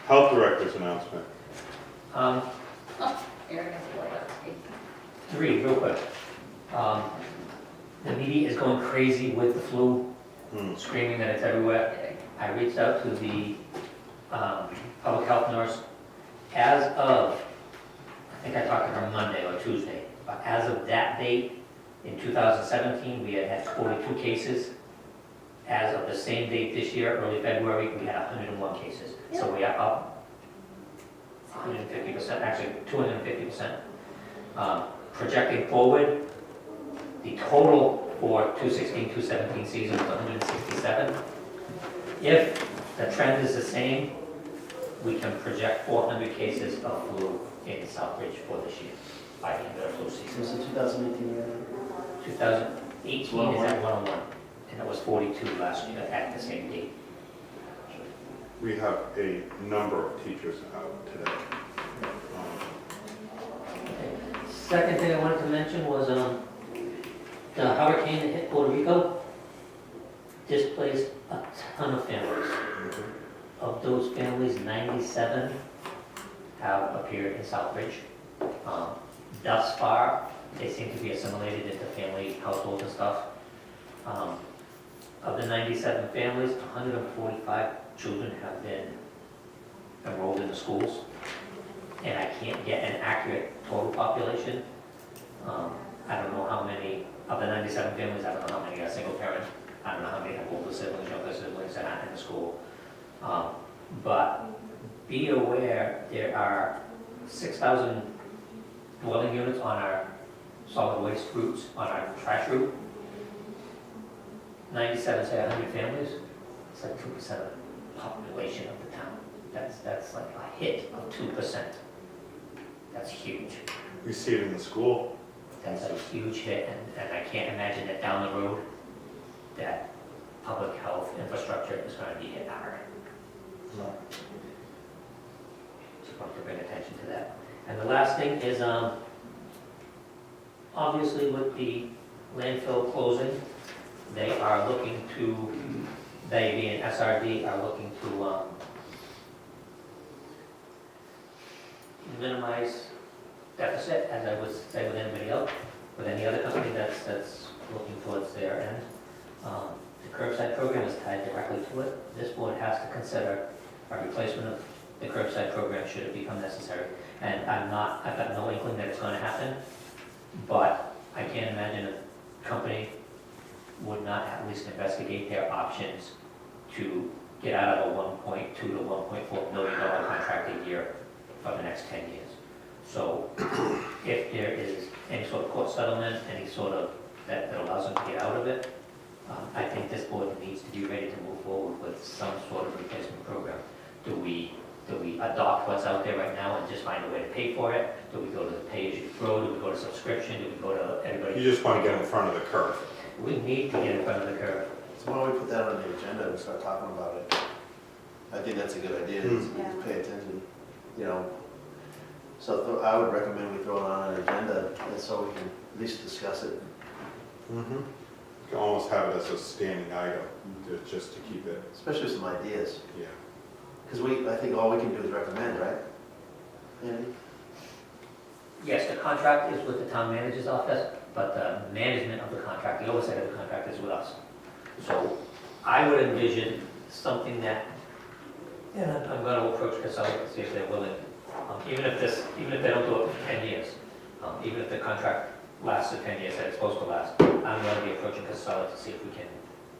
Health Director's announcement. Aaron has a light up. 3, real quick. The media is going crazy with the flu, screaming that it's everywhere. I reached out to the public health nurse. As of, I think I talked to her Monday or Tuesday, but as of that date, in 2017, we had 42 cases. As of the same date this year, early February, we had 101 cases. So we are up 150%, actually 250%. Projecting forward, the total for 2016-2017 season was 167. If the trend is the same, we can project 400 cases of flu in Southbridge for this year by the end of the flu season. So 2018 year. 2018 is at 101, and it was 42 last year at the same date. We have a number of teachers out today. Second thing I wanted to mention was the hurricane that hit Puerto Rico displaced a ton of families. Of those families, 97 have appeared in Southbridge. Thus far, they seem to be assimilated into family households and stuff. Of the 97 families, 145 children have been enrolled in the schools. And I can't get an accurate total population. I don't know how many, of the 97 families, I don't know how many are single parent. I don't know how many have older siblings, younger siblings that aren't in the school. But be aware, there are 6,000 dwelling units on our solid waste routes, on our trash route. 97 say 100 families, it's like 2% of the population of the town. That's like a hit of 2%. That's huge. We see it in the school. That's a huge hit, and I can't imagine that down the road, that public health infrastructure is going to be hit hard. So, just want to bring attention to that. And the last thing is, obviously with the landfill closing, they are looking to, they being SRD, are looking to minimize deficit, as I would say with anybody else, with any other company that's looking towards their end. The curbside program is tied directly to it. This board has to consider a replacement of the curbside program should it become necessary. And I've got no inkling that it's going to happen, but I can't imagine a company would not at least investigate their options to get out of a $1.2 to $1.4 million contract a year for the next 10 years. So if there is any sort of court settlement, any sort of, that allows them to get out of it, I think this board needs to be ready to move forward with some sort of replacement program. Do we adopt what's out there right now and just find a way to pay for it? Do we go to the pay-as-you-throw? Do we go to subscription? Do we go to everybody? You just want to get in front of the curve. We need to get in front of the curve. So why don't we put that on the agenda and start talking about it? I think that's a good idea, is to pay attention, you know. So I would recommend we throw it on an agenda, and so we can at least discuss it. You can almost have it as a standing item, just to keep it, Especially some ideas, yeah. because I think all we can do is recommend, right? Andy? Yes, the contract is with the town manager's office, but the management of the contract, the oversight of the contract is with us. So I would envision something that, and I'm going to approach Casella to see if they're willing, even if they don't do it for 10 years, even if the contract lasts the 10 years that it's supposed to last, I'm going to be approaching Casella to see if we can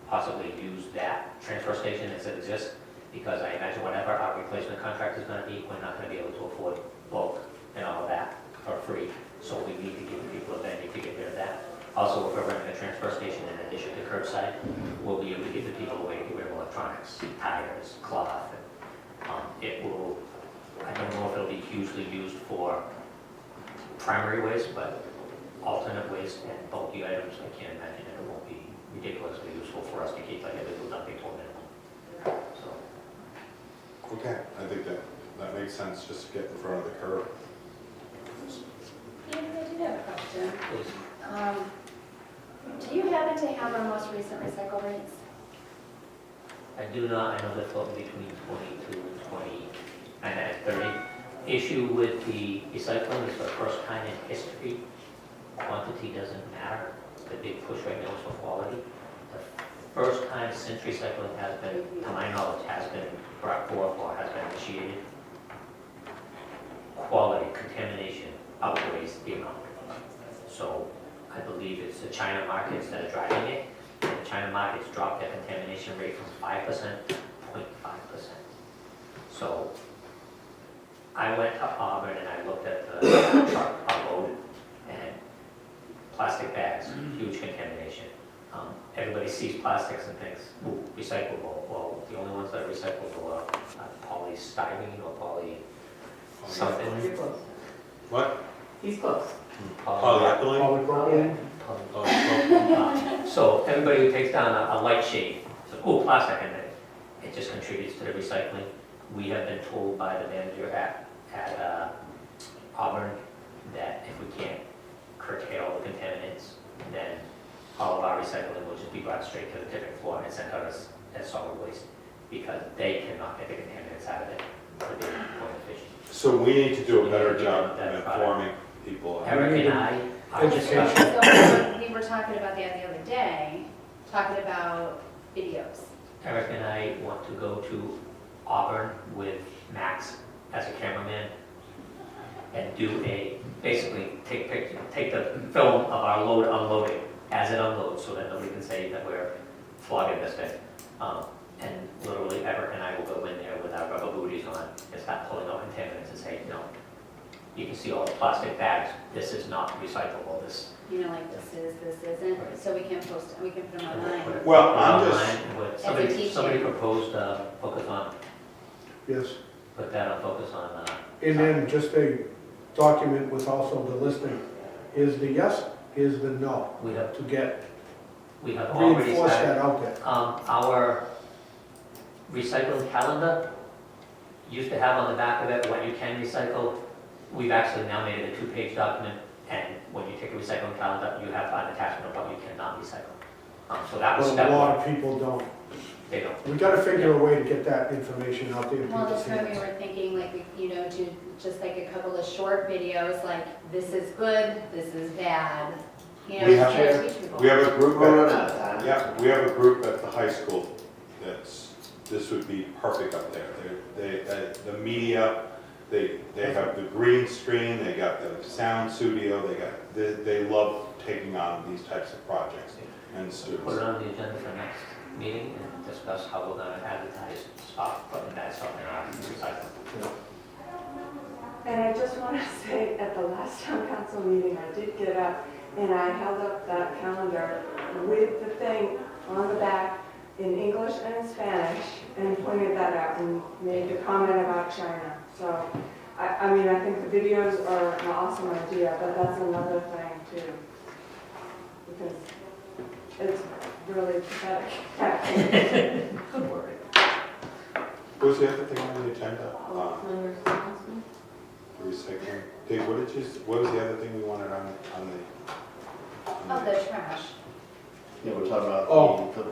possibly use that transfer station as it exists, because I imagine whatever our replacement contract is going to be, we're not going to be able to afford bulk and all of that for free. So we need to give people a venue to get rid of that. Also, if we're running a transfer station in addition to curbside, we'll be able to give the people a way to get rid of electronics, tires, cloth. It will, I don't know if it'll be hugely used for primary waste, but alternate waste and bulky items, I can't imagine it won't be ridiculously useful for us to keep like illegal dumping to a minimum. So, Okay, I think that makes sense, just to get in front of the curve. Ian, I do have a question. please. Do you happen to have our most recent recycle rates? I do not, I know they're floating between 22 and 20, issue with the recycling is for the first time in history, quantity doesn't matter. The big push right now is for quality. The first time since recycling has been, to my knowledge, has been brought forth or has been initiated, quality, contamination outweighs the amount. So I believe it's the China markets that are driving it. And the China markets dropped their contamination rate from 5% to 0.5%. So I went to Auburn and I looked at the truck unload and plastic bags, huge contamination. Everybody sees plastics and thinks, ooh, recyclable. Well, the only ones that are recyclable are polystyrene or poly something. You're close. What? He's close. Polyethylene? Yeah. Oh, So everybody who takes down a light shade, says, oh, plastic, and it just contributes to the recycling. We have been told by the manager at Auburn that if we can't curtail the contaminants, then all of our recycling will just be brought straight to the tipping floor and sent out as solid waste, because they cannot get the contaminants out of it for being more efficient. So we need to do a better job of informing people. Eric and I are discussing. So we were talking about that the other day, talking about videos. Eric and I want to go to Auburn with Max as a cameraman and do basically take the film of our load unloading as it unloads so that nobody can say that we're flogging this thing. And literally Eric and I will go in there with our rubber booties on and start pulling out contaminants and say, no, you can see all the plastic bags, this is not recyclable, this. You know, like this isn't, so we can post, we can put them online. Well, I'm just, Online with- As a Somebody teacher. proposed focus on, Yes, put that on focus on, and then just a document with also the listing. Here's the yes, here's the no, we have already reinforce started. that out there. Our recycling calendar used to have on the back of it what you can recycle. We've actually now made it a 2-page document, and when you take a recycling calendar, you have an attachment of what you cannot recycle. So that was But step a lot one. of people don't. They don't. We gotta figure a way to get that information out there to Well, people's that's why we hands. were thinking, like, you know, do just like a couple of short videos, like, this is good, this is bad. You know, We to have- try to teach people. we have a group We're running at, out of time. yeah, we have a group at the high school this would be perfect up there. The media, they have the green screen, they got the sound studio, they love taking on these types of projects and Put students. it on the agenda for next meeting and discuss how we're gonna advertise, stop putting bad stuff in our recycling. And I just want to say, at the last town council meeting, I did get up and I held up that calendar with the thing on the back in English and in Spanish and pointed that out and made a comment about China. So, I mean, I think the videos are an awesome idea, but that's another thing too. Because it's really pathetic. Good word. What was the other thing on the agenda? Recycling. Dave, what was the other thing we wanted on Oh, the the trash. Yeah, we're talking about Oh. the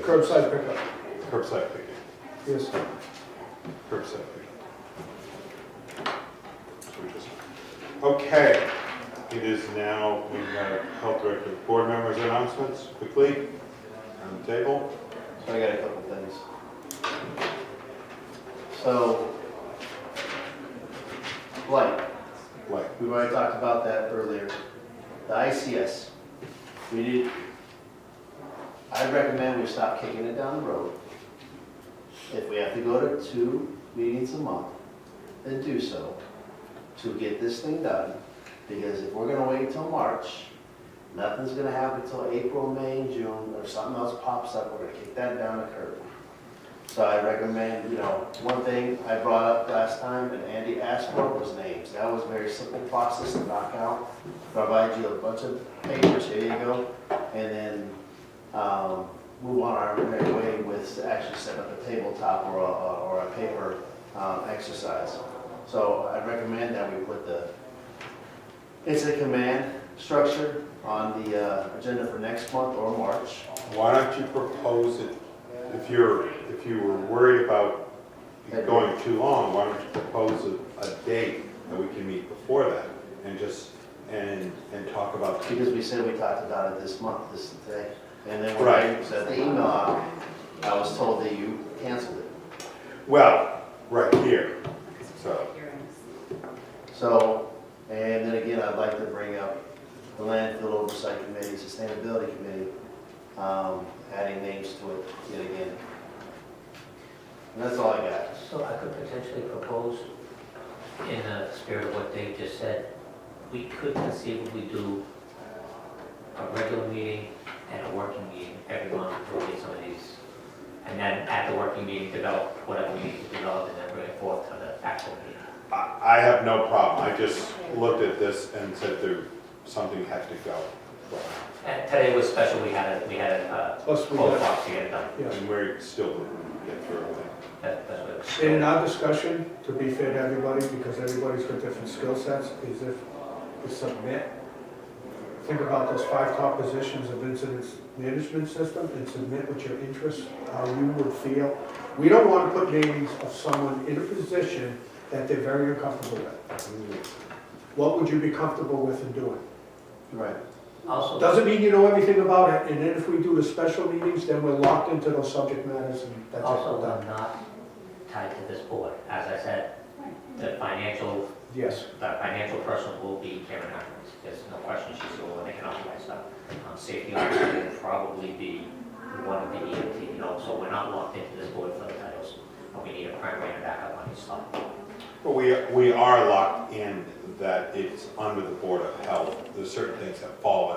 Curbside pickup, curbside picking? yes. Curbside picking. So we just- Okay, it is now, we've got health director, board members announcements, quickly, on the table. So I got a couple things. So, light, Like, we've already talked about that earlier. The ICS, I'd recommend we stop kicking it down the road. If we have to go to 2 meetings a month, then do so to get this thing done. Because if we're gonna wait until March, nothing's gonna happen until April, May, and June, or something else pops up, we're gonna kick that down the curb. So I recommend, one thing I brought up last time and Andy asked for was names. That was a very simple process to knock out. Provide you a bunch of papers, here you go, and then move on our merry way with actually setting up a tabletop or a paper exercise. So I recommend that we put the incident command structure on the agenda for next month or March. why don't you propose it, if you were worried about, going too long, why don't you propose a date that we can meet before that? And just, and talk about. Because we said we talked about it this month, this today. And then when Right. I sent the email out, I was told that you canceled it. Well, right here, so. So, and then again, I'd like to bring up the landfill oversight committee, sustainability committee, adding names to it yet again. And that's all I got. So I could potentially propose, in the spirit of what Dave just said, we could conceivably do a regular meeting and a working meeting every month to get some of these. And then at the working meeting, develop whatever we need to develop and then bring it forth to the actual meeting. I have no problem, I just looked at this and said there, something had to go. And today was special, we had a Plus we poll got, box to get it done. yeah. And we're still didn't get through everything. That's what it was. And in our discussion, to be fair to everybody, because everybody's got different skill sets, is if you submit, think about those 5 top positions of incidents management system and submit what your interests, how you would feel. We don't want to put names of someone in a position that they're very uncomfortable with. What would you be comfortable with in doing? Right. Also, Doesn't mean you know everything about it, and then if we do the special meetings, then we're locked into those subject matters and that's it. also, Done. I'm not tied to this board. As I said, the financial Yes. person will be Karen Hopkins. There's no question she's the one that can authorize stuff. Safety officer will probably be one of the EMT, so we're not locked into this board for the titles. But we need a primary and backup on each slot. But we are locked in that it's under the Board of Health. There's certain things that fall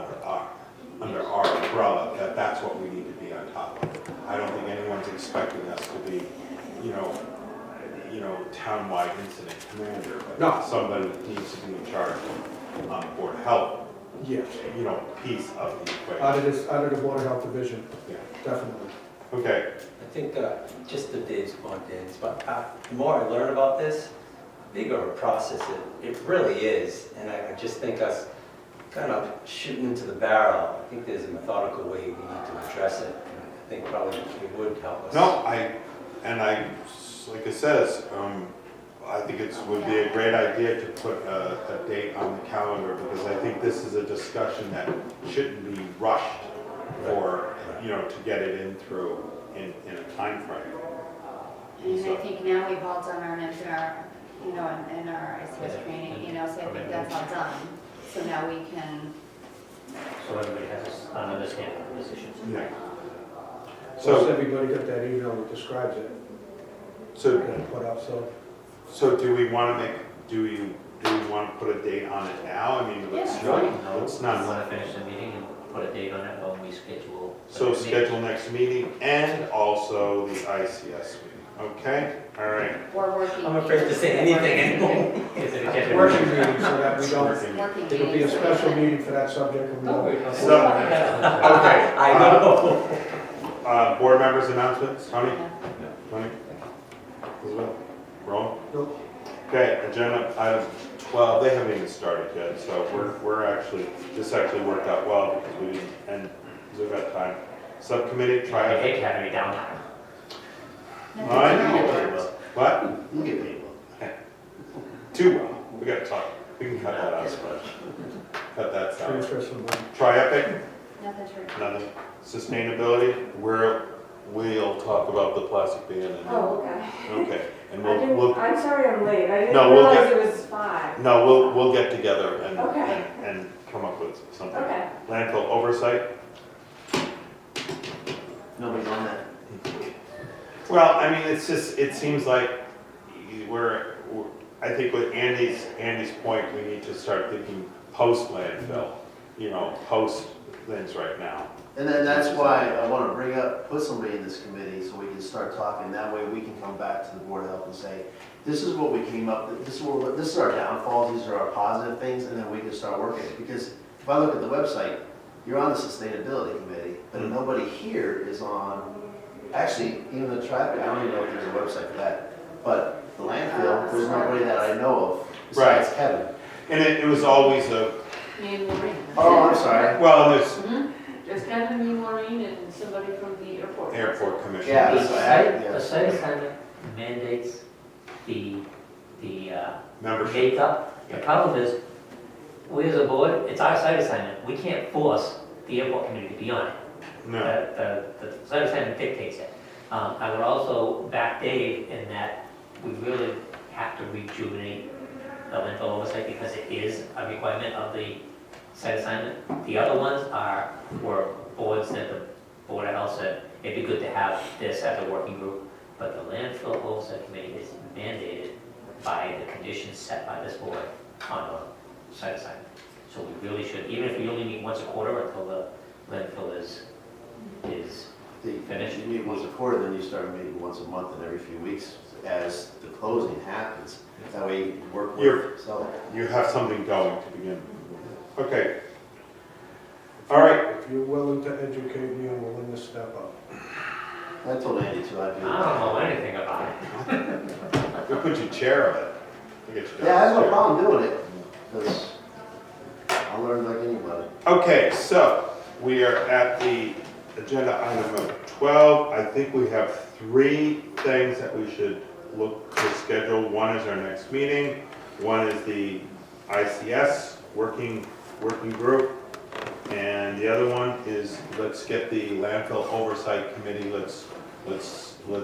under our umbrella, that's what we need to be on top of. I don't think anyone's expecting us to be, you know, townwide incident commander. But No. somebody needs to be in charge on the Board of Health, Yes. piece of the equation. Out of the Board of Health Division, Yeah. definitely. Okay, I think, just to Dave's point, Dave's, but the more I learn about this, the bigger a process it really is. And I just think us kind of shooting into the barrel, I think there's a methodical way we need to address it. And I think probably it would help us. no, like it says, I think would be a great idea to put a date on the calendar, because I think this is a discussion that shouldn't be rushed for, to get it in through in a time frame. And I think now we've all done our in our ICS training, so I think that's all done. So now we can, So everybody has an understanding of the positions. Yeah. So So, everybody got that email that describes it, so, that I put up, so. so do we want to put a date on it now? I mean, let's Yeah. not, No, let's we not. want to finish the meeting and put a date on it when we schedule. the So next meeting. schedule next meeting and also the ICS meeting, okay? All right. we're working. I'm afraid to say anything anymore. Is it a Working meeting, so that we don't, Working it'll be a meetings. special meeting for that subject. And we Don't worry don't- about it. So, okay. I know. Board members' announcements, Tony? Yeah. Tony? Elizabeth? Ron? Nope. Okay, agenda item 12, they haven't even started yet, so this actually worked out well because we didn't, and we've got time. Subcommittee, I try hate it. to have any downtime. No, All right. no, You it get paid works. well. What? You get paid well. Too well. We gotta talk. We can cut that out. Cut that out. Transfer some money. Tri-Epic, Nothing true. nothing. Sustainability, we'll talk about the plastic ban and. Oh, okay. Okay, and I didn't, we'll, I'm sorry I'm late. I didn't No, we'll realize get- it was 5. no, we'll get together Okay, and come up with something. okay. Landfill oversight, Nobody's on that. well, I mean, it's just, it seems like I think with Andy's point, we need to start thinking post landfill, post things right now. And then that's why I want to put somebody in this committee so we can start talking. That way we can come back to the Board of Health and say, this is what we came up with, this is our downfalls, these are our positive things, and then we can start working it. Because if I look at the website, you're on the sustainability committee, but nobody here is on, actually, even the traffic, I don't even know if there's a website for that. But the landfill, there's nobody that I know of besides Kevin. And it was always Me and Maureen. Oh, I'm sorry. well, there's There's Kevin, me, Maureen, and somebody from the airport. airport commission. Yeah, The that's site, right. the site assignment mandates the Membership. makeup. The problem is, we as a board, it's our site assignment. We can't force the airport committee to be on it. No, The site assignment dictates it. I would also back Dave in that we really have to rejuvenate the landfill oversight because it is a requirement of the site assignment. The other ones were boards that the Board of Health said it'd be good to have this as a working group, but the landfill oversight committee is mandated by the conditions set by this board on a site assignment. So we really should, even if we only meet once a quarter until the landfill is finished. You meet once a quarter, then you start meeting once a month and every few weeks as the closing happens. That way you work with, so. you have something going to begin with. Okay. All right, If you're willing to educate me, I'm willing to step up. I told Andy too, I'd I do don't it. know anything about it. we'll put you chair of it. We'll get you Yeah, I have no down. problem doing it, because I'll learn like anybody. Okay, so we are at the agenda item of 12. I think we have 3 things that we should look to schedule. One is our next meeting. One is the ICS working group. And the other one is, let's get the landfill oversight committee, let's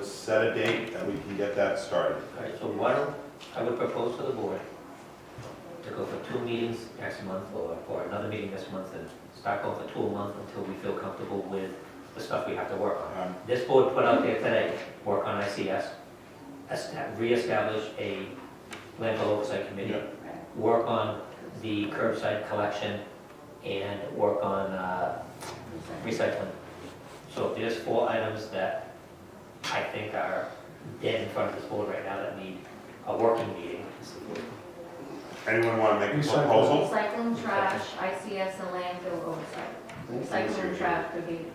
set a date that we can get that started. All right, so why don't, I would propose to the board to go for 2 meetings next month or another meeting this month and start going for 2 a month until we feel comfortable with the stuff we have to work on. This board put out there today, work on ICS, reestablish a landfill oversight committee, Yeah. work on the curbside collection, and work on recycling. So there's 4 items that I think are dead in front of this board right now that need a working meeting. Anyone want to make a Recycle. proposal? Recycling, trash, ICS, and landfill oversight. Recycling and trash could be,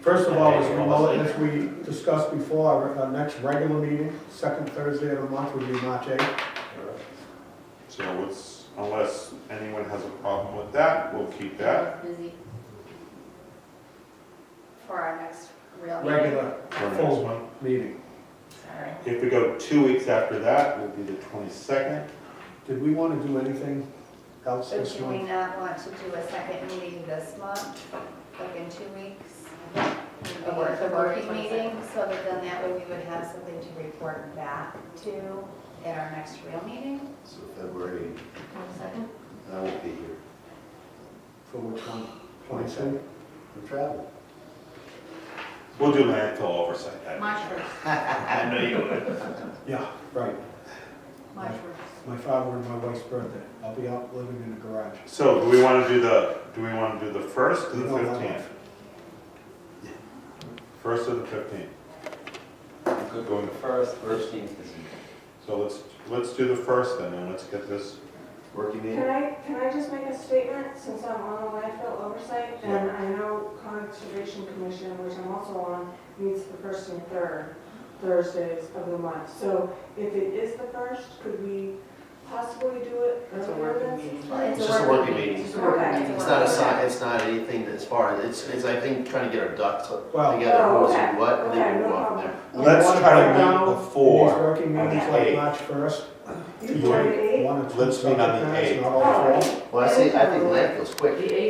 First of all, as we discussed before, our next regular meeting, second Thursday of the month would be March 8th. So unless anyone has a problem with that, we'll keep that. busy. For our next real meeting. Regular, for next full one. meeting. Sorry. If we go 2 weeks after that, will be the 22nd. Did we want to do anything else So this do we month? not want to do a second meeting this month, like in 2 weeks? A working meeting, so that then that way we would have something to report back to at our next real meeting? So February, 22nd? I won't be here For which one? 22? for travel. We'll do landfill oversight that. March 1st. I know you would. Yeah, right. March 1st. My father and my wife's birthday. I'll be out living in the garage. So do we want to do the 1st or the No, no, no. 15th? 1st or the 15th? Good going first, 13th is. So let's do the 1st then, and let's get this. Working meeting? Can I just make a statement, since I'm on the landfill oversight, and I know Conservation Commission, which I'm also on, meets the first and third Thursdays of the month. So if it is the first, could we possibly do it It's a earlier working than meeting. 6? Well, It's just a working meeting. Just a working Okay. meeting. It's not a sign, it's not anything as far as, it's I think, trying to get our ducks Well, together, Oh, who's okay. and what, and Okay, then no we'll go on from problem. there. Let's Want try to break down meet These before. working meetings on the like 8th. March 1st. You want it 8? One or two Let's meet on the subject matters, 8th. not all 4. Well, I think landfill's quick. The